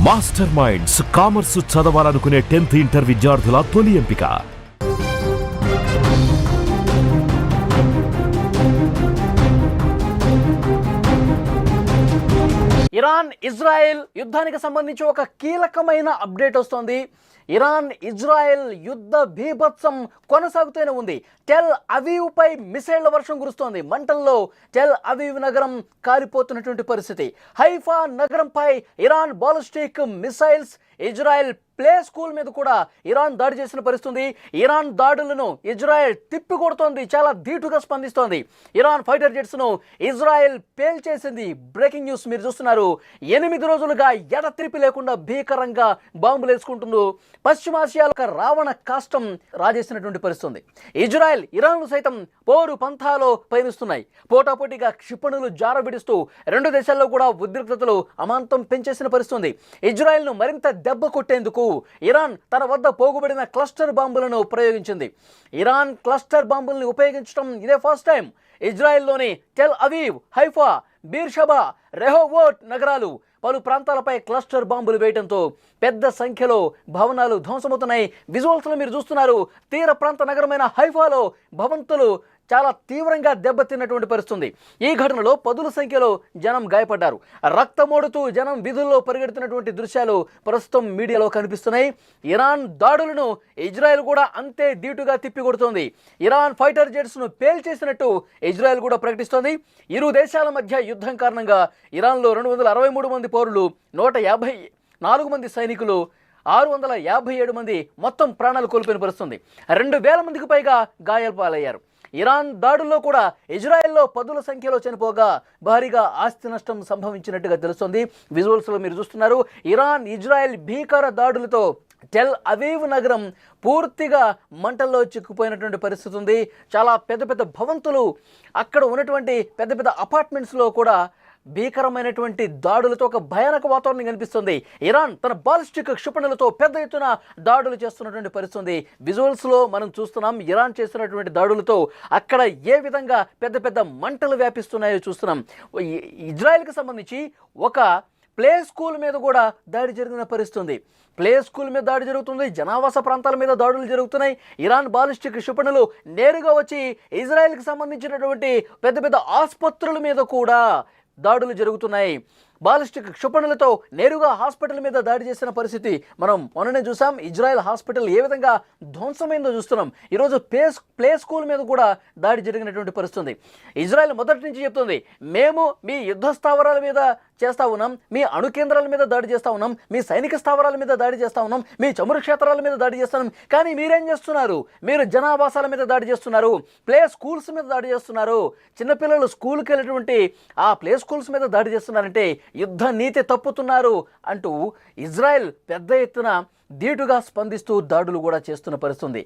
Master minds commerce చదవాలనుకునే 10th inter విద్యార్థుల తొలి ఎంపిక. ఇరాన్ ఇజ్రాయెల్ యుద్ధానికి సంబంధించి ఒక కీలకమైన అప్డేట్ వస్తోంది. ఇరాన్ ఇజ్రాయెల్ యుద్ధ బీభత్సం కొనసాగుతూనే ఉంది. టెల్ అవీవ్ పై మిసైళ్ల వర్షం కురుస్తోంది. మంటల్లో టెల్ అవీవ్ నగరం కాలిపోతున్నటువంటి పరిస్థితి. హైఫా నగరంపై Iran ballistic missiles, Israel play school మీద కూడా ఇరాన్ దాడి చేసిన పరిస్థితి. ఇరాన్ దాడులను ఇజ్రాయెల్ తిప్పికొడుతోంది, చాలా ధీటుగా స్పందిస్తోంది. ఇరాన్ ఫైటర్ జెట్స్ను ఇజ్రాయెల్ పేల్చేసింది. బ్రేకింగ్ న్యూస్ మీరు చూస్తున్నారు. 8 రోజులుగా ఎడతెరిపి లేకుండా భీకరంగా బాంబులు వేసుకుంటుందో పశ్చిమాసియాలో ఒక రావణ కాష్టం రాజేసినటువంటి పరిస్థితి. ఇజ్రాయెల్ ఇరాన్లు సైతం పోరు పంథాలో పయనిస్తున్నాయి. పోటాపోటీగా క్షిపణులు జారబిడిస్తూ రెండు దేశాల్లో కూడా ఉద్రిక్తతలు అమాంతం పెంచేసిన పరిస్థితి. ఇజ్రాయెల్ను మరింత దెబ్బ కొట్టేందుకు ఇరాన్ తన వద్ద పోగుబడిన క్లస్టర్ బాంబులను ప్రయోగించింది. ఇరాన్ క్లస్టర్ బాంబుల్ని ఉపయోగించడం ఇదే ఫస్ట్ టైం. ఇజ్రాయెల్లోని Tel Aviv, Haifa, Beersheba, Rehovot నగరాలు పలు ప్రాంతాలపై క్లస్టర్ బాంబులు వేయడంతో పెద్ద సంఖ్యలో భవనాలు ధ్వంసమవుతున్నాయి. విజువల్స్లో మీరు చూస్తున్నారు. తీర ప్రాంత నగరమైన హైఫాలో భవంతులు చాలా తీవ్రంగా దెబ్బతిన్నటువంటి పరిస్థితుంది. ఈ ఘటనలో పదుల సంఖ్యలో జనం గాయపడ్డారు. రక్తమోడుతూ జనం వీధుల్లో పరిగెడుతున్నటువంటి దృశ్యాలు ప్రస్తుతం మీడియాలో కనిపిస్తున్నాయి. ఇరాన్ దాడులను ఇజ్రాయెల్ కూడా అంతే ధీటుగా తిప్పికొడుతోంది. ఇరాన్ ఫైటర్ జెట్స్ను పేల్చేసినట్టు ఇజ్రాయెల్ కూడా ప్రకటిస్తోంది. ఇరు దేశాల మధ్య యుద్ధం కారణంగా ఇరాన్లో 263 మంది పౌరులు, 154 మంది సైనికులు, 657 మంది మొత్తం ప్రాణాలు కోల్పోయిన పరిస్థితుంది. 2000 మందికి పైగా గాయాల పాలయ్యారు. ఇరాన్ దాడుల్లో కూడా ఇజ్రాయెల్లో పదుల సంఖ్యలో చనిపోగా భారీగా ఆస్తి నష్టం సంభవించినట్టుగా తెలుస్తోంది. విజువల్స్లో మీరు చూస్తున్నారు. ఇరాన్ ఇజ్రాయెల్ భీకర దాడులతో టెల్ అవీవ్ నగరం పూర్తిగా మంటల్లో చిక్కుపోయినటువంటి పరిస్థితి ఉంది. చాలా పెద్ద పెద్ద భవంతులు, అక్కడ ఉన్నటువంటి పెద్ద పెద్ద అపార్ట్మెంట్స్లో కూడా భీకరమైనటువంటి దాడులతో ఒక భయానక వాతావరణం కనిపిస్తుంది. ఇరాన్ తన బాలిస్టిక్ క్షిపణులతో పెద్ద ఎత్తున దాడులు చేస్తున్నటువంటి పరిస్థితి విజువల్స్లో మనం చూస్తున్నాం. ఇరాన్ చేస్తున్నటువంటి దాడులతో అక్కడ ఏ విధంగా పెద్ద పెద్ద మంటలు వ్యాపిస్తున్నాయో చూస్తున్నాం. ఇజ్రాయెల్కి సంబంధించి ఒక ప్లే స్కూల్ మీద కూడా దాడి జరిగిన పరిస్థితి. ప్లే స్కూల్ మీద దాడి జరుగుతుంది. జనావాస ప్రాంతాల మీద దాడులు జరుగుతున్నాయి. ఇరాన్ బాలిస్టిక్ క్షిపణులు నేరుగా వచ్చి ఇజ్రాయెల్కి సంబంధించినటువంటి పెద్ద పెద్ద ఆసుపత్రుల మీద కూడా దాడులు జరుగుతున్నాయి. బాలిస్టిక్ క్షిపణులతో నేరుగా హాస్పిటల్ మీద దాడి చేసిన పరిస్థితి మనం మొన్ననే చూసాం. ఇజ్రాయెల్ హాస్పిటల్ ఏ విధంగా ధ్వంసమైందో చూస్తున్నాం. ఈరోజు ప్లే స్కూల్ మీద కూడా దాడి జరిగినటువంటి పరిస్థితి. ఇజ్రాయెల్ మొదటి నుంచి చెప్తుంది, మేము మీ యుద్ధ స్థావరాల మీద చేస్తూ ఉన్నాం, మీ అణు కేంద్రాల మీద దాడి చేస్తూ ఉన్నాం, మీ సైనిక స్థావరాల మీద దాడి చేస్తూ ఉన్నాం, మీ చమురు క్షేత్రాల మీద దాడి చేస్తున్నాం. కానీ మీరేం చేస్తున్నారు? మీరు జనావాసాల మీద దాడి చేస్తున్నారు, ప్లే స్కూల్స్ మీద దాడి చేస్తున్నారు. చిన్నపిల్లలు స్కూల్కి వెళ్ళేటువంటి ఆ ప్లే స్కూల్స్ మీద దాడి చేస్తున్నారంటే యుద్ధ నీతి తప్పుతున్నారు అంటూ ఇజ్రాయెల్ పెద్ద ఎత్తున ధీటుగా స్పందిస్తూ దాడులు కూడా చేస్తున్న పరిస్థితి.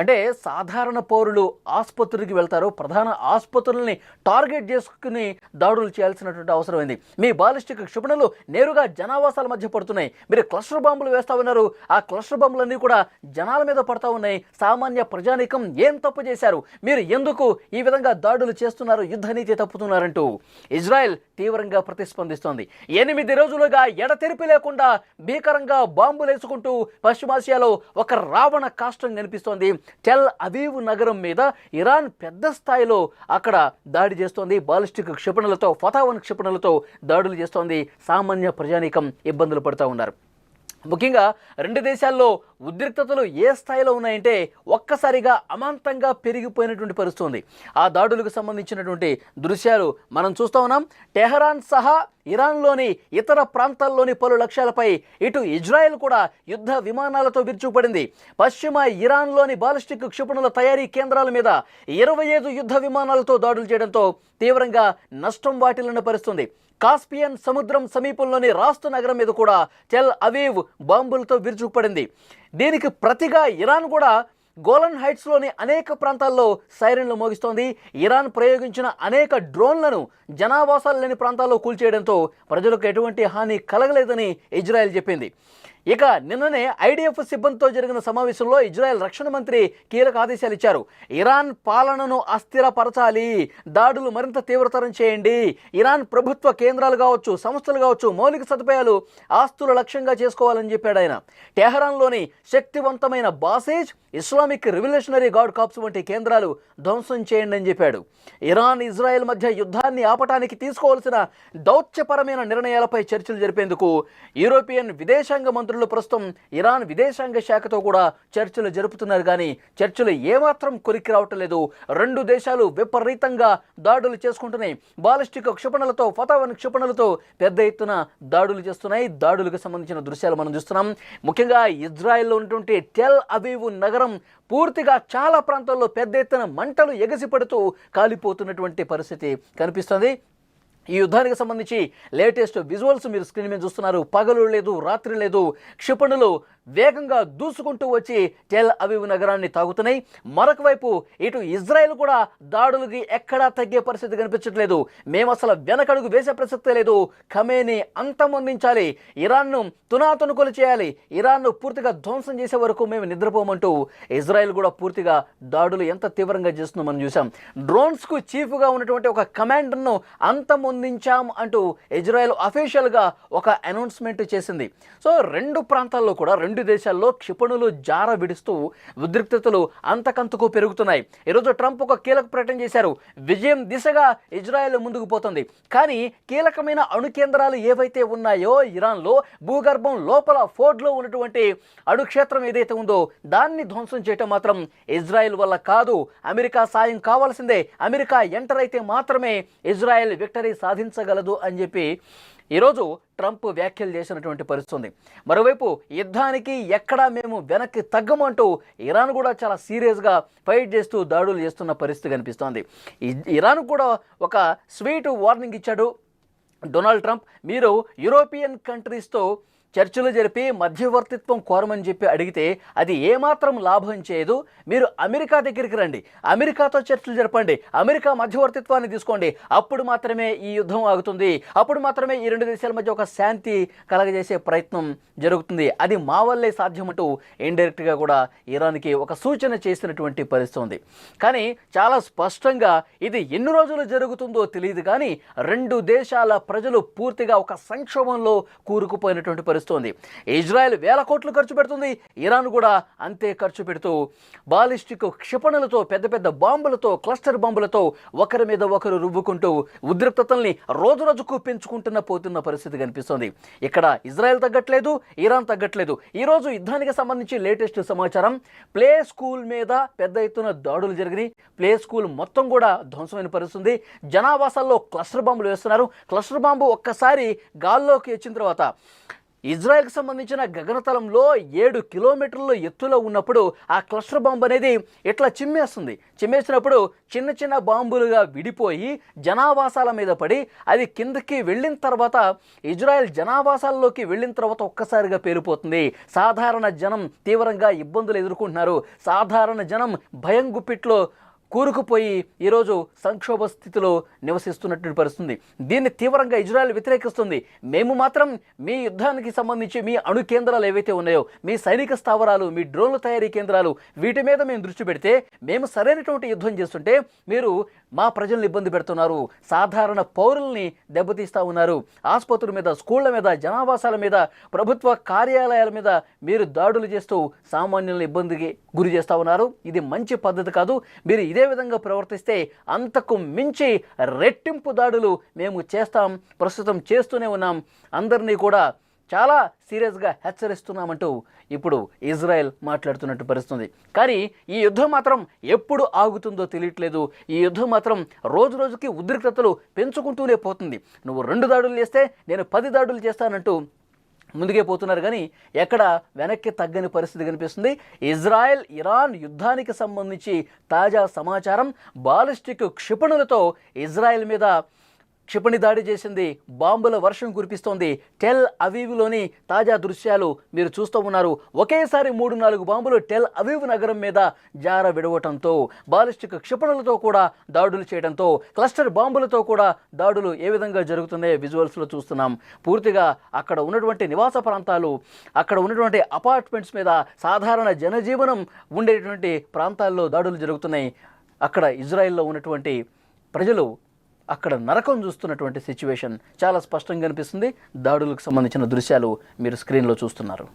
అంటే సాధారణ పౌరులు ఆసుపత్రికి వెళ్తారు, ప్రధాన ఆసుపత్రుల్ని టార్గెట్ చేసుకుని దాడులు చేయాల్సినటువంటి అవసరమైంది. మీ బాలిస్టిక్ క్షిపణులు నేరుగా జనావాసాల మధ్య పడుతున్నాయి. మీరు క్లస్టర్ బాంబులు వేస్తూ ఉన్నారు. ఆ క్లస్టర్ బాంబులన్నీ కూడా జనాల మీద పడతా ఉన్నాయి. సామాన్య ప్రజానీకం ఏం తప్పు చేశారు? మీరు ఎందుకు ఈ విధంగా దాడులు చేస్తున్నారు? యుద్ధ నీతి తప్పుతున్నారంటూ ఇజ్రాయెల్ తీవ్రంగా ప్రతిస్పందిస్తోంది. 8 రోజులుగా ఎడతెరిపి లేకుండా భీకరంగా బాంబులు వేసుకుంటూ పశ్చిమాసియాలో ఒక రావణ కాష్టం కనిపిస్తోంది. టెల్ అవీవ్ నగరం మీద ఇరాన్ పెద్ద స్థాయిలో అక్కడ దాడి చేస్తోంది. బాలిస్టిక్ క్షిపణులతో, ఫతావన్ క్షిపణులతో దాడులు చేస్తోంది. సామాన్య ప్రజానీకం ఇబ్బందులు పడుతూ ఉన్నారు. ముఖ్యంగా రెండు దేశాల్లో ఉద్రిక్తతలు ఏ స్థాయిలో ఉన్నాయంటే ఒక్కసారిగా అమాంతంగా పెరిగిపోయినటువంటి పరిస్థితి. ఆ దాడులకు సంబంధించినటువంటి దృశ్యాలు మనం చూస్తూ ఉన్నాం. టెహరాన్ సహా ఇరాన్లోని ఇతర ప్రాంతాల్లోని పలు లక్ష్యాలపై ఇటు ఇజ్రాయెల్ కూడా యుద్ధ విమానాలతో విరుచుకుపడింది. పశ్చిమ ఇరాన్లోని బాలిస్టిక్ క్షిపణుల తయారీ కేంద్రాల మీద 25 యుద్ధ విమానాలతో దాడులు చేయడంతో తీవ్రంగా నష్టం వాటిల్లిన పరిస్థితి. కాస్పియన్ సముద్రం సమీపంలోని రాస్తు నగరం మీద కూడా టెల్ అవీవ్ బాంబులతో విరుచుకుపడింది. దీనికి ప్రతిగా ఇరాన్ కూడా గోలన్ హైట్స్లోని అనేక ప్రాంతాల్లో సైరన్లు మోగిస్తోంది. ఇరాన్ ప్రయోగించిన అనేక డ్రోన్లను జనావాసాలు లేని ప్రాంతాల్లో కూల్చేయడంతో ప్రజలకు ఎటువంటి హాని కలగలేదని ఇజ్రాయెల్ చెప్పింది. ఇక నిన్ననే ఐడిఎఫ్ సిబ్బందితో జరిగిన సమావేశంలో ఇజ్రాయెల్ రక్షణ మంత్రి కీలక ఆదేశాలు ఇచ్చారు. ఇరాన్ పాలనను అస్థిరపరచాలి, దాడులు మరింత తీవ్రతరం చేయండి, ఇరాన్ ప్రభుత్వ కేంద్రాలు కావచ్చు, సంస్థలు కావచ్చు, మౌలిక సదుపాయాలు, ఆస్తుల లక్ష్యంగా చేసుకోవాలని చెప్పాడు ఆయన. టెహరాన్లోని శక్తివంతమైన బాసేజ్, ఇస్లామిక్ రివల్యూషనరీ గార్డ్ కాప్స్ వంటి కేంద్రాలు ధ్వంసం చేయండి అని చెప్పాడు. ఇరాన్ ఇజ్రాయెల్ మధ్య యుద్ధాన్ని ఆపటానికి తీసుకోవాల్సిన దౌత్యపరమైన నిర్ణయాలపై చర్చలు జరిపేందుకు యూరోపియన్ విదేశాంగ మంత్రులు ప్రస్తుతం ఇరాన్ విదేశాంగ శాఖతో కూడా చర్చలు జరుపుతున్నారు. కానీ చర్చలు ఏమాత్రం కొరికి రావటం లేదు. రెండు దేశాలు విపరీతంగా దాడులు చేసుకుంటున్నాయి. బాలిస్టిక్ క్షిపణులతో, ఫతావన్ క్షిపణులతో పెద్ద ఎత్తున దాడులు చేస్తున్నాయి. దాడులకు సంబంధించిన దృశ్యాలు మనం చూస్తున్నాం. ముఖ్యంగా ఇజ్రాయెల్లో ఉన్నటువంటి టెల్ అవీవ్ నగరం పూర్తిగా చాలా ప్రాంతాల్లో పెద్ద ఎత్తున మంటలు ఎగసిపడుతూ కాలిపోతున్నటువంటి పరిస్థితి కనిపిస్తుంది. ఈ యుద్ధానికి సంబంధించి లేటెస్ట్ విజువల్స్ మీరు స్క్రీన్ మీద చూస్తున్నారు. పగలు లేదు, రాత్రి లేదు, క్షిపణులు వేగంగా దూసుకుంటూ వచ్చి టెల్ అవీవ్ నగరాన్ని తాగుతున్నాయి. మరొక వైపు ఇటు ఇజ్రాయెల్ కూడా దాడులకి ఎక్కడా తగ్గే పరిస్థితి కనిపించట్లేదు. మేము అసలు వెనకడుగు వేసే ప్రసక్తే లేదు, ఖమేనీ అంతమొందించాలి, ఇరాన్ను తునాతునుకలు చేయాలి, ఇరాన్ను పూర్తిగా ధ్వంసం చేసే వరకు మేము నిద్రపోమంటూ ఇజ్రాయెల్ కూడా పూర్తిగా దాడులు ఎంత తీవ్రంగా చేస్తుందో మనం చూసాం. డ్రోన్స్కు చీఫ్గా ఉన్నటువంటి ఒక కమాండర్ను అంతమొందించాం అంటూ ఇజ్రాయెల్ అఫీషియల్గా ఒక అనౌన్స్మెంట్ చేసింది. సో రెండు ప్రాంతాల్లో కూడా, రెండు దేశాల్లో క్షిపణులు జార విడుస్తూ ఉద్రిక్తతలు అంతకంతకు పెరుగుతున్నాయి. ఈరోజు ట్రంప్ ఒక కీలక ప్రకటన చేశారు. విజయం దిశగా ఇజ్రాయెల్ ముందుకు పోతుంది. కానీ కీలకమైన అణు కేంద్రాలు ఏవైతే ఉన్నాయో ఇరాన్లో, భూగర్భం లోపల ఫోర్డ్లో ఉన్నటువంటి అణుక్షేత్రం ఏదైతే ఉందో దాన్ని ధ్వంసం చేయటం మాత్రం ఇజ్రాయెల్ వల్ల కాదు. అమెరికా సాయం కావాల్సిందే. అమెరికా ఎంటర్ అయితే మాత్రమే ఇజ్రాయెల్ విక్టరీ సాధించగలదు అని చెప్పి ఈరోజు ట్రంప్ వ్యాఖ్యలు చేసినటువంటి పరిస్థితి ఉంది. మరోవైపు యుద్ధానికి ఎక్కడా మేము వెనక్కి తగ్గమంటూ ఇరాన్ కూడా చాలా సీరియస్గా ఫైట్ చేస్తూ దాడులు చేస్తున్న పరిస్థితి కనిపిస్తోంది. ఇరాన్ కూడా ఒక స్వీట్ వార్నింగ్ ఇచ్చాడు డొనాల్డ్ ట్రంప్. మీరు యూరోపియన్ కంట్రీస్తో చర్చలు జరిపి మధ్యవర్తిత్వం కోరమని చెప్పి అడిగితే అది ఏమాత్రం లాభం చేయదు. మీరు అమెరికా దగ్గరికి రండి, అమెరికాతో చర్చలు జరపండి, అమెరికా మధ్యవర్తిత్వాన్ని తీసుకోండి. అప్పుడు మాత్రమే ఈ యుద్ధం ఆగుతుంది. అప్పుడు మాత్రమే ఈ రెండు దేశాల మధ్య ఒక శాంతి కలగజేసే ప్రయత్నం జరుగుతుంది. అది మా వల్లే సాధ్యమంటూ ఇండైరెక్ట్గా కూడా ఇరాన్కి ఒక సూచన చేసినటువంటి పరిస్థితి ఉంది. కానీ చాలా స్పష్టంగా ఇది ఎన్ని రోజులు జరుగుతుందో తెలియదు. కానీ రెండు దేశాల ప్రజలు పూర్తిగా ఒక సంక్షోభంలో కూరుకుపోయినటువంటి పరిస్థితి. ఇజ్రాయెల్ వేల కోట్లు ఖర్చు పెడుతుంది, ఇరాన్ కూడా అంతే ఖర్చు పెడుతూ బాలిస్టిక్ క్షిపణులతో, పెద్ద పెద్ద బాంబులతో, క్లస్టర్ బాంబులతో ఒకరి మీద ఒకరు రువ్వుకుంటూ ఉద్రిక్తతల్ని రోజు రోజుకు పెంచుకుంటున్న పోతున్న పరిస్థితి కనిపిస్తుంది. ఇక్కడ ఇజ్రాయెల్ తగ్గట్లేదు, ఇరాన్ తగ్గట్లేదు. ఈరోజు యుద్ధానికి సంబంధించి లేటెస్ట్ సమాచారం, ప్లే స్కూల్ మీద పెద్ద ఎత్తున దాడులు జరిగినాయి. ప్లే స్కూల్ మొత్తం కూడా ధ్వంసమైన పరిస్థితుంది. జనావాసాల్లో క్లస్టర్ బాంబులు వేస్తున్నారు. క్లస్టర్ బాంబు ఒక్కసారి గాల్లోకి వచ్చిన తర్వాత ఇజ్రాయెల్కి సంబంధించిన గగనతలంలో 7 కిలోమీటర్ల ఎత్తులో ఉన్నప్పుడు ఆ క్లస్టర్ బాంబు అనేది ఇట్లా చిమ్మేస్తుంది. చిమ్మేసినప్పుడు చిన్న చిన్న బాంబులుగా విడిపోయి జనావాసాల మీద పడి అది కిందకి వెళ్ళిన తర్వాత, ఇజ్రాయెల్ జనావాసాల్లోకి వెళ్ళిన తర్వాత ఒక్కసారిగా పేలిపోతుంది. సాధారణ జనం తీవ్రంగా ఇబ్బందులు ఎదుర్కొంటున్నారు. సాధారణ జనం భయం గుప్పిట్లో కూరుకుపోయి ఈరోజు సంక్షోభ స్థితిలో నివసిస్తున్నటువంటి పరిస్థితి. దీన్ని తీవ్రంగా ఇజ్రాయెల్ వ్యతిరేకిస్తుంది. మేము మాత్రం మీ యుద్ధానికి సంబంధించి మీ అణు కేంద్రాలు ఏవైతే ఉన్నాయో, మీ సైనిక స్థావరాలు, మీ డ్రోన్ల తయారీ కేంద్రాలు, వీటి మీద మేము దృష్టి పెడితే మేము సరైనటువంటి యుద్ధం చేస్తుంటే మీరు మా ప్రజల్ని ఇబ్బంది పెడుతున్నారు, సాధారణ పౌరుల్ని దెబ్బతీస్తూ ఉన్నారు, ఆసుపత్రుల మీద, స్కూళ్ల మీద, జనావాసాల మీద, ప్రభుత్వ కార్యాలయాల మీద మీరు దాడులు చేస్తూ సామాన్యులను ఇబ్బందికి గురి చేస్తూ ఉన్నారు. ఇది మంచి పద్ధతి కాదు. మీరు ఇదే విధంగా ప్రవర్తిస్తే అంతకు మించి రెట్టింపు దాడులు మేము చేస్తాం, ప్రస్తుతం చేస్తూనే ఉన్నాం, అందరినీ కూడా చాలా సీరియస్గా హెచ్చరిస్తున్నామంటూ ఇప్పుడు ఇజ్రాయెల్ మాట్లాడుతున్నట్టు పరిస్థితుంది. కానీ ఈ యుద్ధం మాత్రం ఎప్పుడు ఆగుతుందో తెలియట్లేదు. ఈ యుద్ధం మాత్రం రోజు రోజుకి ఉద్రిక్తతలు పెంచుకుంటూనే పోతుంది. నువ్వు 2 దాడులు చేస్తే నేను 10 దాడులు చేస్తానంటూ ముందుకే పోతున్నారు. కానీ ఎక్కడ వెనక్కి తగ్గని పరిస్థితి కనిపిస్తుంది. ఇజ్రాయెల్ ఇరాన్ యుద్ధానికి సంబంధించి తాజా సమాచారం, బాలిస్టిక్ క్షిపణులతో ఇజ్రాయెల్ మీద క్షిపణి దాడి చేసింది, బాంబుల వర్షం కురిపిస్తోంది. టెల్ అవీవ్లోని తాజా దృశ్యాలు మీరు చూస్తూ ఉన్నారు. ఒకేసారి 3-4 బాంబులు టెల్ అవీవ్ నగరం మీద జార విడవటంతో, బాలిస్టిక్ క్షిపణులతో కూడా దాడులు చేయడంతో, క్లస్టర్ బాంబులతో కూడా దాడులు ఏ విధంగా జరుగుతున్నాయో విజువల్స్లో చూస్తున్నాం. పూర్తిగా అక్కడ ఉన్నటువంటి నివాస ప్రాంతాలు, అక్కడ ఉన్నటువంటి అపార్ట్మెంట్స్ మీద, సాధారణ జనజీవనం ఉండేటువంటి ప్రాంతాల్లో దాడులు జరుగుతున్నాయి. అక్కడ ఇజ్రాయెల్లో ఉన్నటువంటి ప్రజలు అక్కడ నరకం చూస్తున్నటువంటి సిచ్యువేషన్ చాలా స్పష్టంగా కనిపిస్తుంది. దాడులకు సంబంధించిన దృశ్యాలు మీరు స్క్రీన్లో చూస్తున్నారు.